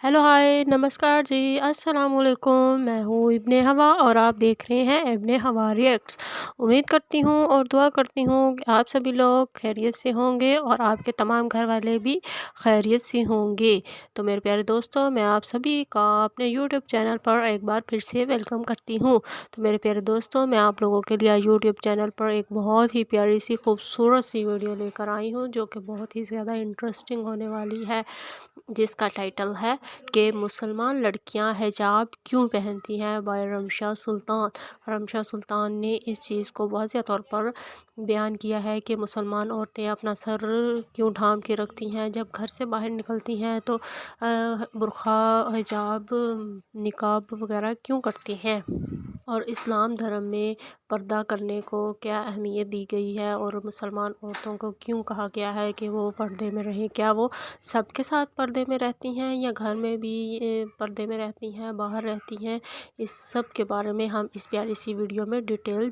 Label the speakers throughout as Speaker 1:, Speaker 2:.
Speaker 1: Hello hi नमस्कार जी अस्सलाम वालेकुम। मैं हूँ इब्ने हवा और आप देख रहे हैं इब्ने हवा रिएक्ट्स। उम्मीद करती हूँ और दुआ करती हूँ कि आप सभी लोग खैरियत से होंगे और आपके तमाम घर वाले भी खैरियत से होंगे। तो मेरे प्यारे दोस्तों, मैं आप सभी का अपने यूट्यूब चैनल पर एक बार फिर से वेलकम करती हूँ। तो मेरे प्यारे दोस्तों, मैं आप लोगों के लिए यूट्यूब चैनल पर एक बहुत ही प्यारी सी खूबसूरत सी वीडियो लेकर आई हूँ, जो कि बहुत ही ज़्यादा इंटरेस्टिंग होने वाली है, जिसका टाइटल है कि मुसलमान लड़कियां हिजाब क्यों पहनती हैं, बाय रमशा सुल्तान। रमशा सुल्तान ने इस चीज़ को वाज़ेह तौर पर बयान किया है कि मुसलमान औरतें अपना सर क्यों ढांप के रखती हैं, जब घर से बाहर निकलती हैं तो बुर्खा, हिजाब, निकाब वगैरह क्यों करती हैं, और इस्लाम धर्म में पर्दा करने को क्या अहमियत दी गई है, और मुसलमान औरतों को क्यों कहा गया है कि वो पर्दे में रहें। क्या वो सबके साथ पर्दे में रहती हैं या घर में भी पर्दे में रहती हैं, बाहर रहती हैं? इस सब के बारे में हम इस प्यारी सी वीडियो में डिटेल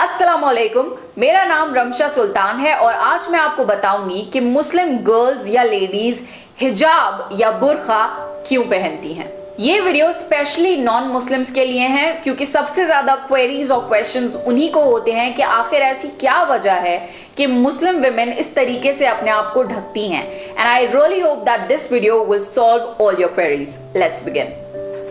Speaker 2: अस्सलामुअलैकुम, मेरा नाम रमशा सुल्तान है और आज मैं आपको बताऊंगी कि मुस्लिम गर्ल्स या लेडीज हिजाब या बुर्खा क्यों पहनती हैं। ये वीडियो स्पेशली नॉन मुस्लिम्स के लिए है, क्योंकि सबसे ज्यादा क्वेरीज और क्वेश्चंस उन्हीं को होते हैं कि आखिर ऐसी क्या वजह है कि मुस्लिम विमेन इस तरीके से अपने आप को ढकती हैं। And I really hope that this video will solve all your queries. Let's begin.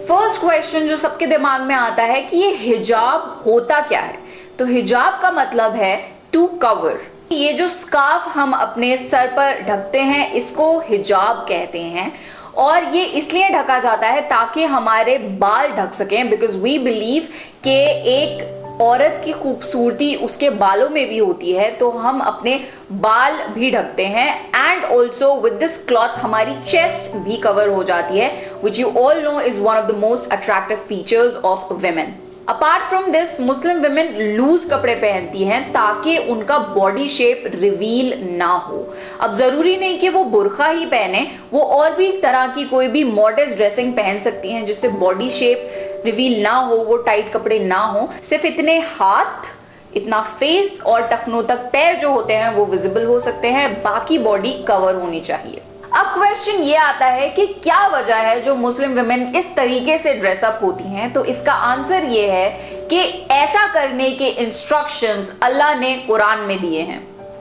Speaker 2: First question जो सबके दिमाग में आता है कि ये हिजाब होता क्या है। तो हिजाब का मतलब है टू कवर। ये जो स्कार्फ हम अपने सर पर ढकते हैं इसको हिजाब कहते हैं, और ये इसलिए ढका जाता है ताकि हमारे बाल ढक सकें, बिकॉज वी बिलीव कि एक औरत की खूबसूरती उसके बालों में भी होती है, तो हम अपने बाल भी ढकते हैं। And also with this cloth हमारी चेस्ट भी कवर हो जाती है, which you all know is one of the most attractive features of women. Apart from this Muslim women loose कपड़े पहनती हैं ताकि उनका बॉडी शेप रिवील ना हो। अब जरूरी नहीं कि वो बुर्खा ही पहने, वो और भी तरह की कोई भी मॉडेस्ट ड्रेसिंग पहन सकती हैं जिससे बॉडी शेप रिवील ना हो, वो टाइट कपड़े ना हो। सिर्फ इतने हाथ, इतना फेस और टखनों तक पैर जो होते हैं वो विजिबल हो सकते हैं, बाकी बॉडी कवर होनी चाहिए। अब क्वेश्चन ये आता है कि क्या वजह है जो मुस्लिम विमेन इस तरीके से ड्रेसअप होती हैं। तो इसका आंसर ये है कि ऐसा करने के इंस्ट्रक्शंस अल्लाह ने कुरान में दिए हैं।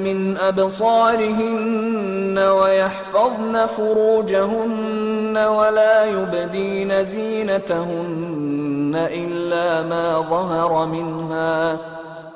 Speaker 3: मिन अबसारिहिन्न वयहफ़ज़्न फ़ुरूजहुन्न वला युबदीन ज़ीनतहुन्न इल्ला मा ज़हरा मिन्हा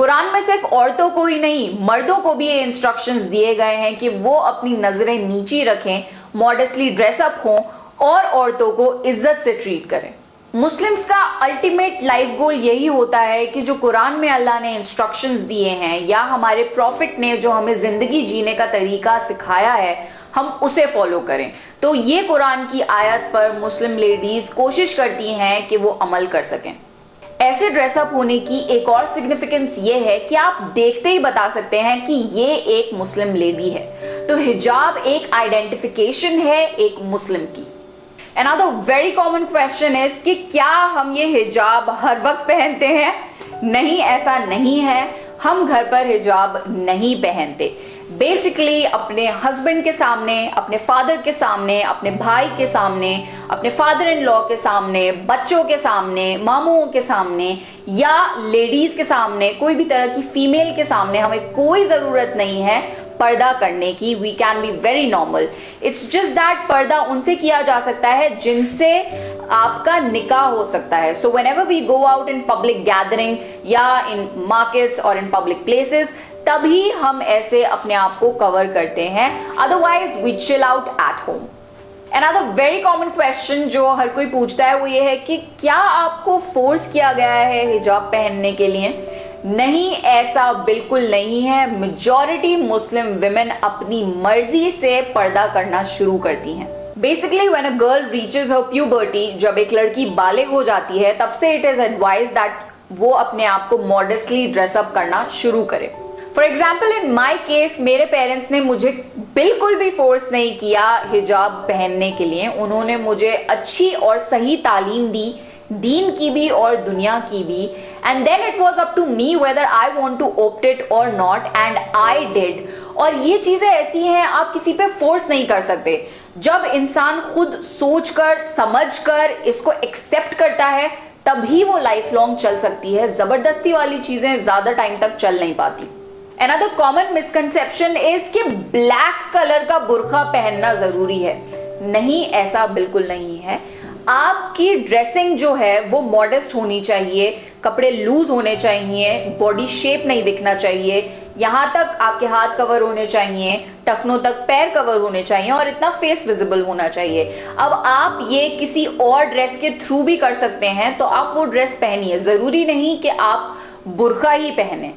Speaker 2: कुरान में सिर्फ औरतों को ही नहीं, मर्दों को भी ये इंस्ट्रक्शंस दिए गए हैं कि वो अपनी नजरें नीची रखें, मॉडेस्टली ड्रेसअप हों और औरतों को इज्जत से ट्रीट करें। मुस्लिम्स का अल्टीमेट लाइफ गोल यही होता है कि जो कुरान में अल्लाह ने इंस्ट्रक्शंस दिए हैं या हमारे प्रॉफिट ने जो हमें जिंदगी जीने का तरीका सिखाया है, हम उसे फॉलो करें। तो ये कुरान की आयत पर मुस्लिम लेडीज कोशिश करती हैं कि वो अमल कर सकें। ऐसे ड्रेसअप होने की एक और सिग्निफिकेंस ये है कि आप देखते ही बता सकते हैं कि ये एक मुस्लिम लेडी है। तो हिजाब एक आइडेंटिफिकेशन है एक मुस्लिम की। Another very common question is कि क्या हम ये हिजाब हर वक्त पहनते हैं? नहीं, ऐसा नहीं है। हम घर पर हिजाब नहीं पहनते। बेसिकली अपने हस्बैंड के सामने, अपने फादर के सामने, अपने भाई के सामने, अपने फादर इन लॉ के सामने, बच्चों के सामने, मामूओं के सामने या लेडीज के सामने, कोई भी तरह की फीमेल के सामने हमें कोई ज़रूरत नहीं है पर्दा करने की। We can be very normal. It's just that पर्दा उनसे किया जा सकता है जिनसे आपका निकाह हो सकता है। So whenever we go out in public gathering या इन मार्केट्स और इन पब्लिक प्लेसेस, तभी हम ऐसे अपने आप को कवर करते हैं, otherwise we chill out at home. Another very common question जो हर कोई पूछता है वो ये है कि क्या आपको फोर्स किया गया है हिजाब पहनने के लिए? नहीं, ऐसा बिल्कुल नहीं है। मेजॉरिटी मुस्लिम विमेन अपनी मर्जी से पर्दा करना शुरू करती हैं। Basically when a girl reaches her puberty, जब एक लड़की बालिग हो जाती है, तब से इट इज एडवाइज दैट वो अपने आप को मॉडेस्टली ड्रेसअप करना शुरू करे। For example in my case, मेरे पेरेंट्स ने मुझे बिल्कुल भी फोर्स नहीं किया हिजाब पहनने के लिए। उन्होंने मुझे अच्छी और सही तालीम दी, दीन की भी और दुनिया की भी, and then it was up to me whether I want to opt it और नॉट, एंड आई डिड। और ये चीजें ऐसी हैं, आप किसी पे फोर्स नहीं कर सकते। जब इंसान खुद सोचकर समझकर इसको एक्सेप्ट करता है, तभी वो लाइफ लॉन्ग चल सकती है। जबरदस्ती वाली चीजें ज्यादा टाइम तक चल नहीं पाती। Another common misconception is कि ब्लैक कलर का बुर्का पहनना जरूरी है। नहीं, ऐसा बिल्कुल नहीं है। आपकी ड्रेसिंग जो है वो मॉडेस्ट होनी चाहिए, कपड़े लूज होने चाहिए, बॉडी शेप नहीं दिखना चाहिए, यहाँ तक आपके हाथ कवर होने चाहिए, टखनों तक पैर कवर होने चाहिए और इतना फेस विजिबल होना चाहिए। अब आप ये किसी और ड्रेस के थ्रू भी कर सकते हैं, तो आप वो ड्रेस पहनिए। जरूरी नहीं कि आप बुर्का ही पहने।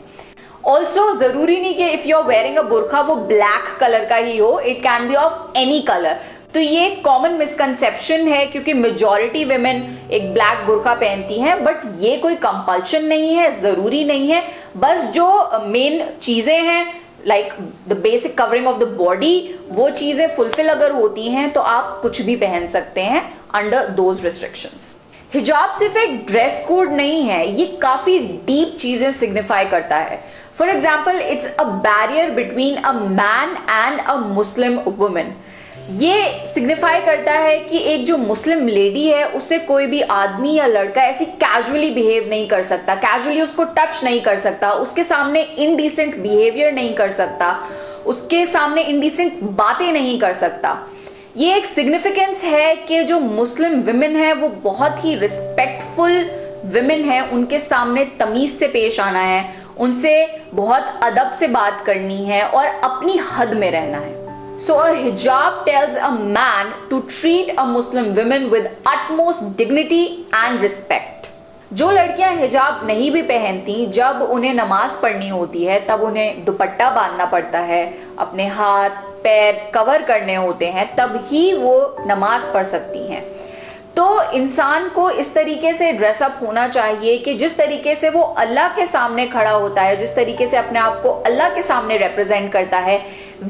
Speaker 2: ऑल्सो जरूरी नहीं कि if you are wearing a burqa वो ब्लैक कलर का ही हो, it can be of any colour. तो ये कॉमन मिसकंसेप्शन है, क्योंकि मेजॉरिटी विमेन एक ब्लैक बुर्का पहनती हैं, बट ये कोई कंपल्शन नहीं है, जरूरी नहीं है। बस जो मेन चीजें हैं like the basic covering of the body, वो चीजें फुलफिल अगर होती हैं तो आप कुछ भी पहन सकते हैं अंडर दोज रिस्ट्रिक्शंस। हिजाब सिर्फ एक ड्रेस कोड नहीं है, ये काफी डीप चीजें सिग्निफाई करता है। For example, it's a barrier between a man and a Muslim women. ये सिग्निफाई करता है कि एक जो मुस्लिम लेडी है, उससे कोई भी आदमी या लड़का ऐसी कैजुअली बिहेव नहीं कर सकता, कैजुअली उसको टच नहीं कर सकता, उसके सामने इनडिसेंट बिहेवियर नहीं कर सकता, उसके सामने इनडिसेंट बातें नहीं कर सकता। ये एक सिग्निफिकेंस है कि जो मुस्लिम विमेन है वो बहुत ही रिस्पेक्टफुल विमेन है, उनके सामने तमीज से पेश आना है, उनसे बहुत अदब से बात करनी है और अपनी हद में रहना है। So a hijab tells a man to treat a Muslim woman with utmost dignity and respect. जो लड़कियां हिजाब नहीं भी पहनती, जब उन्हें नमाज पढ़नी होती है तब उन्हें दुपट्टा बांधना पड़ता है, अपने हाथ पैर कवर करने होते हैं, तब ही वो नमाज पढ़ सकती हैं। तो इंसान को इस तरीके से ड्रेसअप होना चाहिए कि जिस तरीके से वो अल्लाह के सामने खड़ा होता है, जिस तरीके से अपने आप को अल्लाह के सामने रिप्रेजेंट करता है,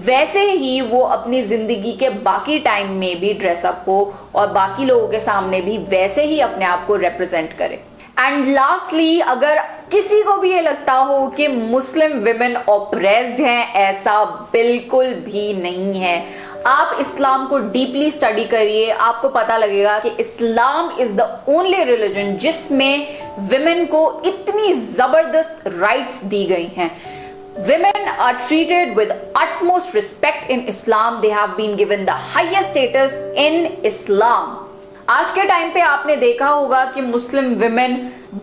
Speaker 2: वैसे ही वो अपनी जिंदगी के बाकी टाइम में भी ड्रेसअप हो और बाकी लोगों के सामने भी वैसे ही अपने आप को रिप्रेजेंट करे। एंड लास्टली, अगर किसी को भी ये लगता हो कि मुस्लिम विमेन ऑप्रेस्ड हैं, ऐसा बिल्कुल भी नहीं है। आप इस्लाम को डीपली स्टडी करिए, आपको पता लगेगा कि Islam is the only religion जिसमें विमेन को इतनी जबरदस्त राइट्स दी गई हैं। Women are treated with utmost respect in Islam. They have been given the highest status in Islam. आज के टाइम पे आपने देखा होगा कि मुस्लिम विमेन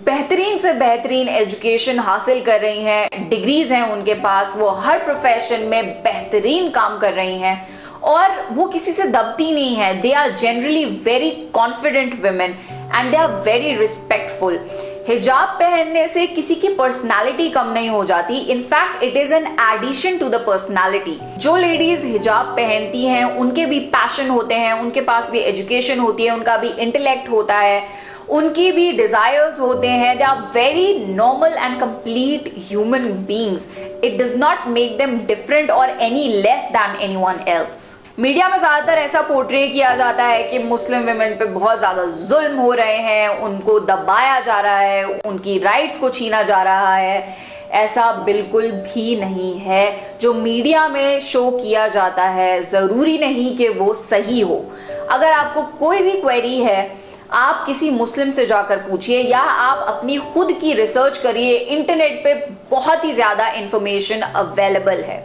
Speaker 2: बेहतरीन से बेहतरीन एजुकेशन हासिल कर रही हैं, डिग्रीज हैं उनके पास, वो हर प्रोफेशन में बेहतरीन काम कर रही हैं और वो किसी से दबती नहीं है। They are generally very confident women and they are very respectful. हिजाब पहनने से किसी की पर्सनालिटी कम नहीं हो जाती, in fact it is an addition to the personality. जो लेडीज हिजाब पहनती हैं उनके भी पैशन होते हैं, उनके पास भी एजुकेशन होती है, उनका भी इंटेलेक्ट होता है, उनकी भी डिजायर्स होते हैं। They are very normal and complete human beings. It does not make them different or any less than anyone else. Media में ज्यादातर ऐसा पोर्ट्रे किया जाता है कि मुस्लिम विमेन पे बहुत ज्यादा जुल्म हो रहे हैं, उनको दबाया जा रहा है, उनकी राइट्स को छीना जा रहा है। ऐसा बिल्कुल भी नहीं है। जो मीडिया में शो किया जाता है जरूरी नहीं कि वो सही हो। अगर आपको कोई भी क्वेरी है, आप किसी मुस्लिम से जाकर पूछिए या आप अपनी खुद की रिसर्च करिए। इंटरनेट पे बहुत ही ज्यादा इंफॉर्मेशन अवेलेबल है।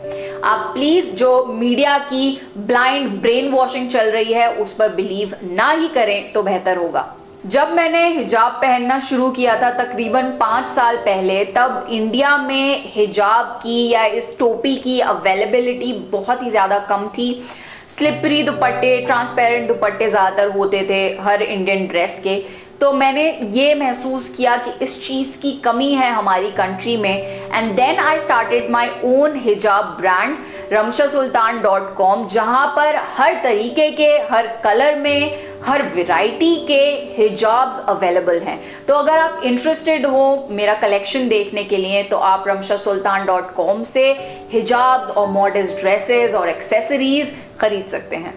Speaker 2: आप प्लीज जो मीडिया की ब्लाइंड ब्रेन वॉशिंग चल रही है उस पर बिलीव ना ही करें तो बेहतर होगा। जब मैंने हिजाब पहनना शुरू किया था तकरीबन 5 साल पहले, तब इंडिया में हिजाब की या इस टोपी की अवेलेबिलिटी बहुत ही ज्यादा कम थी। स्लिपरी दुपट्टे, ट्रांसपेरेंट दुपट्टे ज़्यादातर होते थे हर इंडियन ड्रेस के। तो मैंने ये महसूस किया कि इस चीज़ की कमी है हमारी कंट्री में, and then I started my own हिजाब ब्रांड ramshasultan.com, जहाँ पर हर तरीके के, हर कलर में, हर वैरायटी के हिजाब्स अवेलेबल हैं। तो अगर आप इंटरेस्टेड हो मेरा कलेक्शन देखने के लिए तो आप ramshasultan.com से हिजाब्स और मॉडर्न ड्रेसेस और एक्सेसरीज खरीद सकते हैं।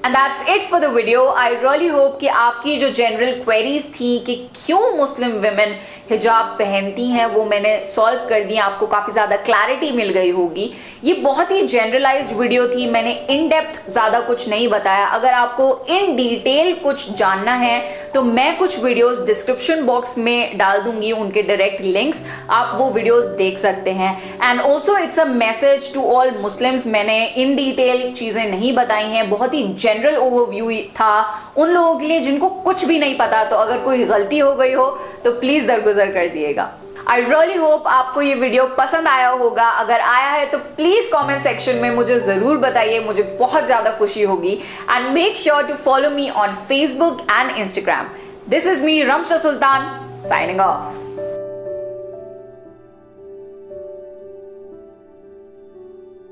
Speaker 2: And that's it for the video. I really hope कि आपकी जो जनरल क्वेरीज थी कि क्यों मुस्लिम विमेन हिजाब पहनती हैं वो मैंने सॉल्व कर दी, आपको काफ़ी ज़्यादा क्लैरिटी मिल गई होगी। ये बहुत ही जनरलाइज्ड वीडियो थी, मैंने इन डेप्थ ज़्यादा कुछ नहीं बताया। अगर आपको इन डिटेल कुछ जानना है तो मैं कुछ वीडियोस डिस्क्रिप्शन बॉक्स में डाल दूंगी, उनके डायरेक्ट लिंक्स, आप वो वीडियोस देख सकते हैं। And also it's a message to all Muslims, मैंने इन डिटेल चीज़ें नहीं बताई हैं, बहुत ही जनरल ओवरव्यू था उन लोगों के लिए जिनको कुछ भी नहीं पता। तो अगर कोई गलती हो गई हो तो प्लीज दरगुजर कर दिएगा। आई रियली होप आपको ये वीडियो पसंद आया होगा। अगर आया है तो प्लीज कमेंट सेक्शन में मुझे जरूर बताइए, मुझे बहुत ज्यादा खुशी होगी। And make sure to follow me on Facebook and Instagram. This is me Ramsha Sultan signing of.